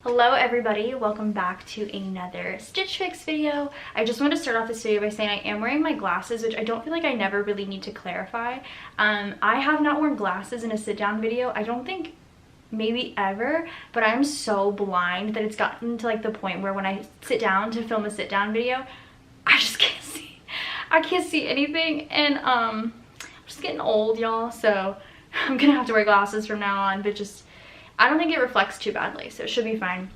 Hello everybody, welcome back to another Stitch Fix video. I just want to start off this video by saying I am wearing my glasses, which I don't feel like I never really need to clarify. I have not worn glasses in a sit down video, I don't think maybe ever, but I'm so blind that it's gotten to like the point where when I sit down to film a sit down video, I just can't see. I can't see anything, and I'm just getting old, y'all, so I'm gonna have to wear glasses from now on, but just I don't think it reflects too badly, so it should be fine.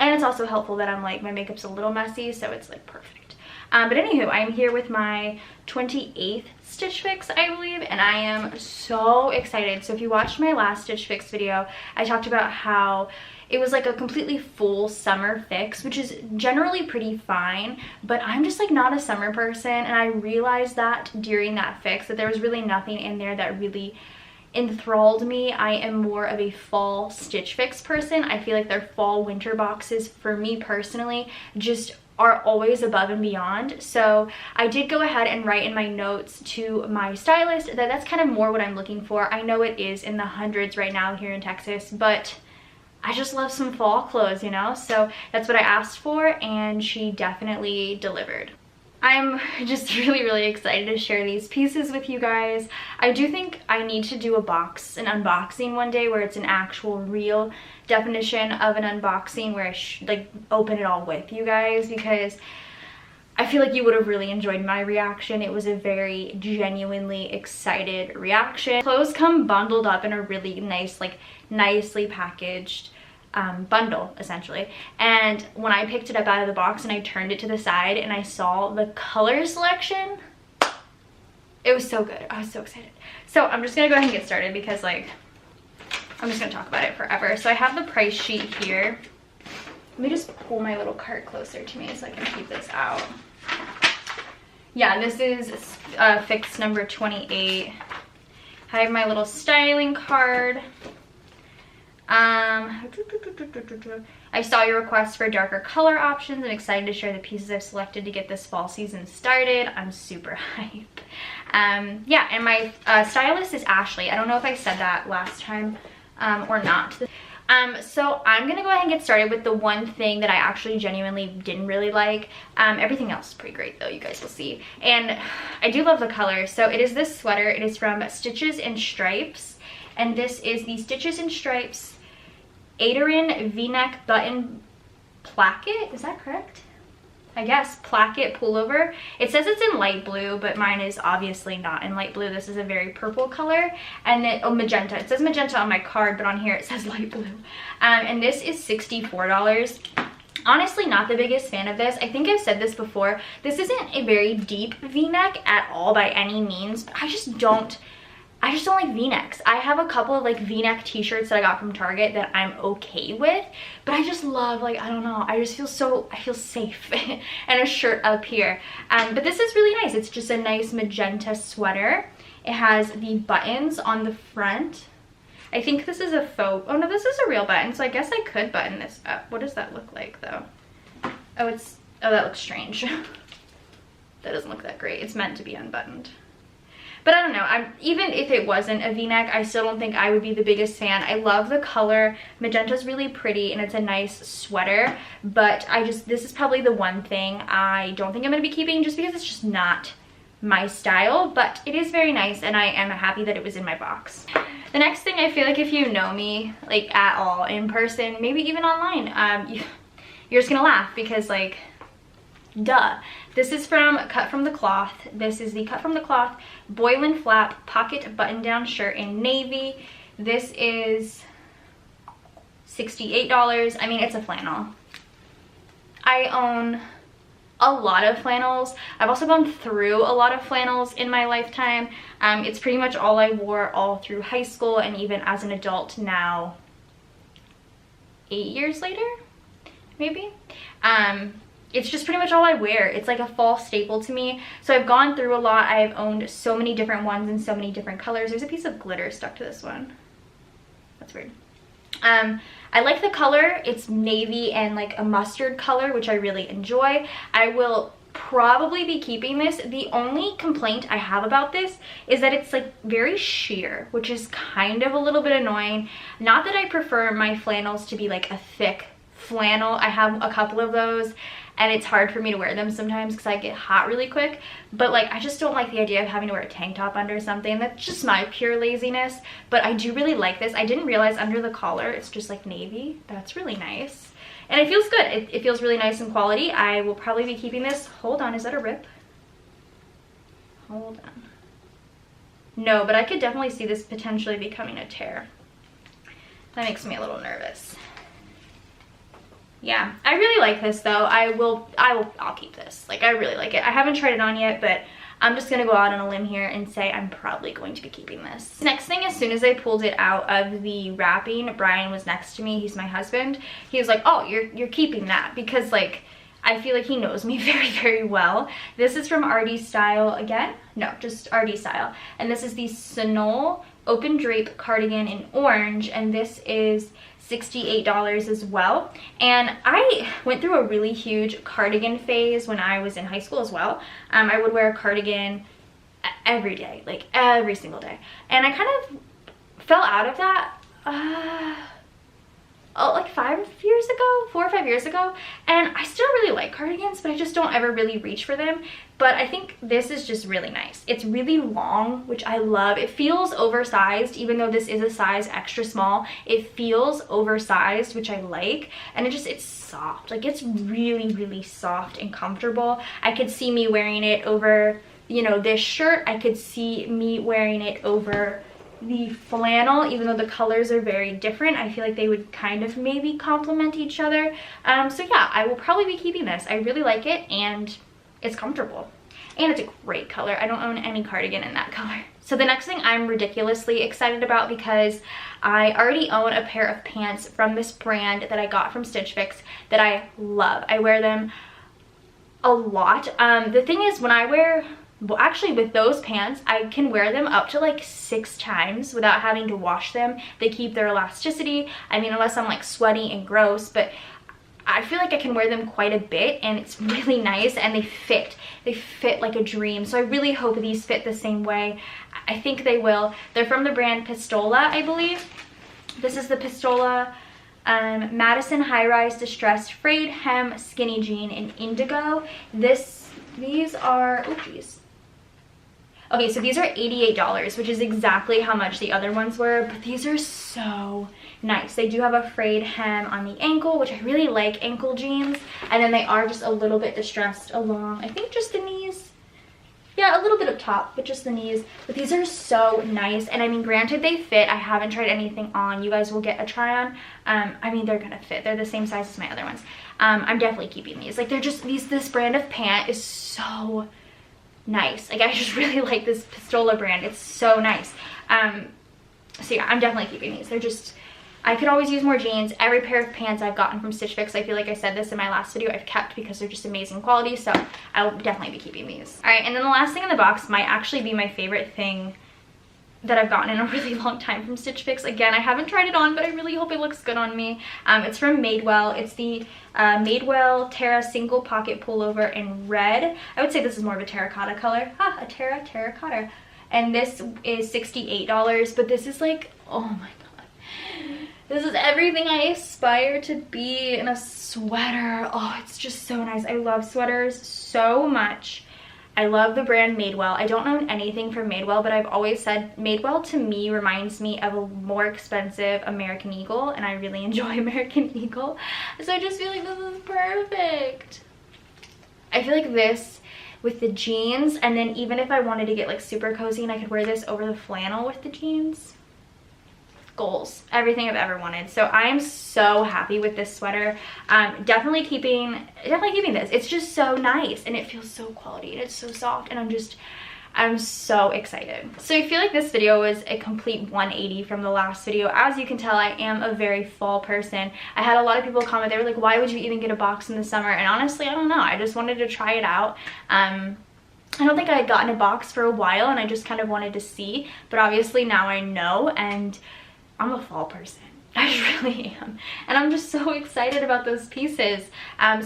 And it's also helpful that I'm like, my makeup's a little messy, so it's like perfect. But anywho, I'm here with my 28th Stitch Fix, I believe, and I am so excited. So if you watched my last Stitch Fix video, I talked about how it was like a completely full summer fix, which is generally pretty fine, but I'm just like not a summer person, and I realized that during that fix that there was really nothing in there that really enthralled me. I am more of a fall Stitch Fix person. I feel like their fall winter boxes for me personally just are always above and beyond. So I did go ahead and write in my notes to my stylist that that's kind of more what I'm looking for. I know it is in the hundreds right now here in Texas, but I just love some fall clothes, you know? So that's what I asked for, and she definitely delivered. I'm just really excited to share these pieces with you guys. I do think I need to do an unboxing one day where it's an actual real definition of an unboxing where I like open it all with you guys, because I feel like you would have really enjoyed my reaction. It was a very genuinely excited reaction. Clothes come bundled up in a really nice, like nicely packaged bundle essentially, and when I picked it up out of the box and I turned it to the side and I saw the color selection, it was so good. I was so excited. So I'm just gonna go ahead and get started because like I'm just gonna talk about it forever. So I have the price sheet here. Let me just pull my little cart closer to me so I can keep this out. Yeah, this is fix number 28. I have my little styling card. I saw your request for darker color options. I'm excited to share the pieces I've selected to get this fall season started. I'm super hype. Yeah, and my stylist is Ashley. I don't know if I said that last time or not. So I'm gonna go ahead and get started with the one thing that I actually genuinely didn't really like. Everything else is pretty great though, you guys will see. And I do love the color. So it is this sweater. It is from Stitches and Stripes. And this is the Stitches and Stripes Adobe V-neck button placket. Is that correct? I guess placket pullover. It says it's in light blue, but mine is obviously not in light blue. This is a very purple color, and then magenta. It says magenta on my card, but on here it says light blue. And this is $64. Honestly, not the biggest fan of this. I think I've said this before. This isn't a very deep V-neck at all by any means, but I just don't like V-necks. I have a couple of like V-neck t-shirts that I got from Target that I'm okay with, but I just love, like, I don't know, I feel safe in a shirt up here. But this is really nice. It's just a nice magenta sweater. It has the buttons on the front. I think this is a faux, oh no, this is a real button, so I guess I could button this up. What does that look like though? Oh, that looks strange. That doesn't look that great. It's meant to be unbuttoned. But I don't know, even if it wasn't a V-neck, I still don't think I would be the biggest fan. I love the color. Magenta's really pretty and it's a nice sweater, but this is probably the one thing I don't think I'm gonna be keeping just because it's just not my style, but it is very nice and I am happy that it was in my box. The next thing, I feel like if you know me like at all in person, maybe even online, you're just gonna laugh because like, duh. This is from Cut From The Cloth. This is the Cut From The Cloth Boil and Flap Pocket Button Down Shirt in navy. This is $68. I mean, it's a flannel. I own a lot of flannels. I've also gone through a lot of flannels in my lifetime. It's pretty much all I wore all through high school and even as an adult now, 8 years later, maybe. It's just pretty much all I wear. It's like a fall staple to me. So I've gone through a lot. I've owned so many different ones in so many different colors. There's a piece of glitter stuck to this one. That's weird. I like the color. It's navy and like a mustard color, which I really enjoy. I will probably be keeping this. The only complaint I have about this is that it's like very sheer, which is kind of a little bit annoying. Not that I prefer my flannels to be like a thick flannel. I have a couple of those and it's hard for me to wear them sometimes because I get hot really quick, but like I just don't like the idea of having to wear a tank top under something. That's just my pure laziness, but I do really like this. I didn't realize under the collar it's just like navy. That's really nice and it feels good. It feels really nice in quality. I will probably be keeping this. Hold on, is that a rip? Hold on. No, but I could definitely see this potentially becoming a tear. That makes me a little nervous. Yeah, I really like this though. I'll keep this. Like, I really like it. I haven't tried it on yet, but I'm just gonna go out on a limb here and say I'm probably going to be keeping this. Next thing, as soon as I pulled it out of the wrapping, Brian was next to me. He's my husband. He was like, oh, you're keeping that, because like, I feel like he knows me very, very well. This is from RD Style again. No, just RD Style. And this is the Sonol Open Drape Cardigan in orange, and this is $68 as well. And I went through a really huge cardigan phase when I was in high school as well. I would wear a cardigan every day, like every single day. And I kind of fell out of that like 4 or 5 years ago, and I still really like cardigans, but I just don't ever really reach for them. But I think this is just really nice. It's really long, which I love. It feels oversized, even though this is a size extra small. It feels oversized, which I like, and it's soft. Like, it's really, really soft and comfortable. I could see me wearing it over, you know, this shirt. I could see me wearing it over the flannel, even though the colors are very different. I feel like they would kind of maybe complement each other. So yeah, I will probably be keeping this. I really like it, and it's comfortable, and it's a great color. I don't own any cardigan in that color. So the next thing I'm ridiculously excited about, because I already own a pair of pants from this brand that I got from Stitch Fix that I love. I wear them a lot. The thing is, when I wear, well, actually with those pants, I can wear them up to like 6 times without having to wash them. They keep their elasticity. I mean, unless I'm like sweaty and gross, but I feel like I can wear them quite a bit, and it's really nice, and they fit. They fit like a dream. So I really hope these fit the same way. I think they will. They're from the brand Pistola, I believe. This is the Pistola Madison High Rise Distressed Frayed Hem Skinny Jean in indigo. These are, oh geez. Okay, so these are $88, which is exactly how much the other ones were, but these are so nice. They do have a frayed hem on the ankle, which I really like ankle jeans, and then they are just a little bit distressed along, I think just the knees. Yeah, a little bit up top, but just the knees. But these are so nice, and I mean, granted they fit. I haven't tried anything on. You guys will get a try on. I mean, they're gonna fit. They're the same size as my other ones. I'm definitely keeping these. Like, they're just, this brand of pant is so nice. Like, I just really like this Pistola brand. It's so nice. So yeah, I'm definitely keeping these. They're just, I could always use more jeans. Every pair of pants I've gotten from Stitch Fix, I feel like I said this in my last video, I've kept because they're just amazing quality, so I'll definitely be keeping these. All right, and then the last thing in the box might actually be my favorite thing that I've gotten in a really long time from Stitch Fix. Again, I haven't tried it on, but I really hope it looks good on me. It's from Madewell. It's the Madewell Terra Single Pocket Pullover in red. I would say this is more of a terracotta color. Ha, a terracotta. And this is $68, but this is like, oh my god. This is everything I aspire to be in a sweater. Oh, it's just so nice. I love sweaters so much. I love the brand Madewell. I don't own anything from Madewell, but I've always said Madewell to me reminds me of a more expensive American Eagle, and I really enjoy American Eagle. So I just feel like this is perfect. I feel like this with the jeans, and then even if I wanted to get like super cozy and I could wear this over the flannel with the jeans. Goals, everything I've ever wanted. So I'm so happy with this sweater. Definitely keeping this. It's just so nice, and it feels so quality, and it's so soft, and I'm so excited. So I feel like this video was a complete 180 from the last video. As you can tell, I am a very fall person. I had a lot of people comment, they were like, why would you even get a box in the summer? And honestly, I don't know, I just wanted to try it out. I don't think I had gotten a box for a while, and I just kind of wanted to see, but obviously now I know, and I'm a fall person. I really am. And I'm just so excited about those pieces.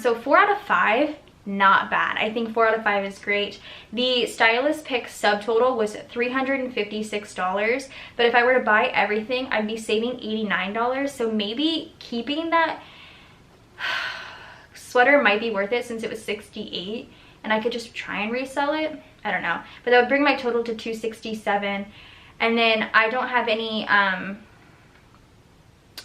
So 4 out of 5, not bad. I think 4 out of 5 is great. The Stylist Pick subtotal was $356, but if I were to buy everything, I'd be saving $89. So maybe keeping that, sweater might be worth it since it was $68 and I could just try and resell it. I don't know, but that would bring my total to $267. And then I don't have any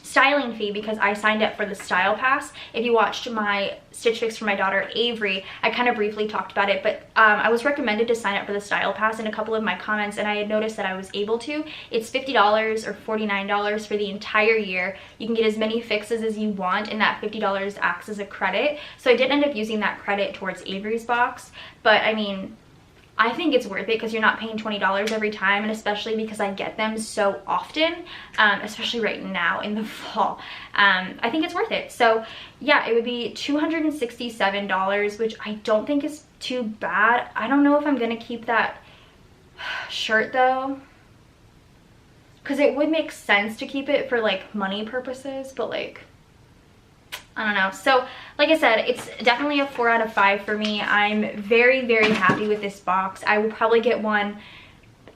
styling fee because I signed up for the Style Pass. If you watched my Stitch Fix for my daughter Avery, I kind of briefly talked about it, but I was recommended to sign up for the Style Pass in a couple of my comments, and I had noticed that I was able to. It's $50 or $49 for the entire year. You can get as many fixes as you want, and that $50 acts as a credit. So I did end up using that credit towards Avery's box, but I mean, I think it's worth it because you're not paying $20 every time, and especially because I get them so often, especially right now in the fall. I think it's worth it. So yeah, it would be $267, which I don't think is too bad. I don't know if I'm gonna keep that shirt though, because it would make sense to keep it for like money purposes, but like, I don't know. So like I said, it's definitely a 4 out of 5 for me. I'm very, very happy with this box. I will probably get one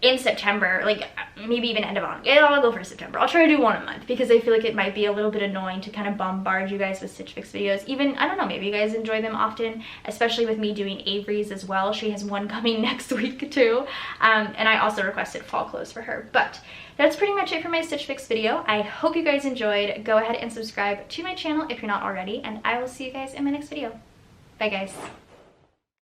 in September, like maybe even end of August. I'll go for September. I'll try to do one a month because I feel like it might be a little bit annoying to kind of bombard you guys with Stitch Fix videos. Even, I don't know, maybe you guys enjoy them often, especially with me doing Avery's as well. She has one coming next week too. And I also requested fall clothes for her. But that's pretty much it for my Stitch Fix video. I hope you guys enjoyed. Go ahead and subscribe to my channel if you're not already, and I will see you guys in my next video. Bye guys.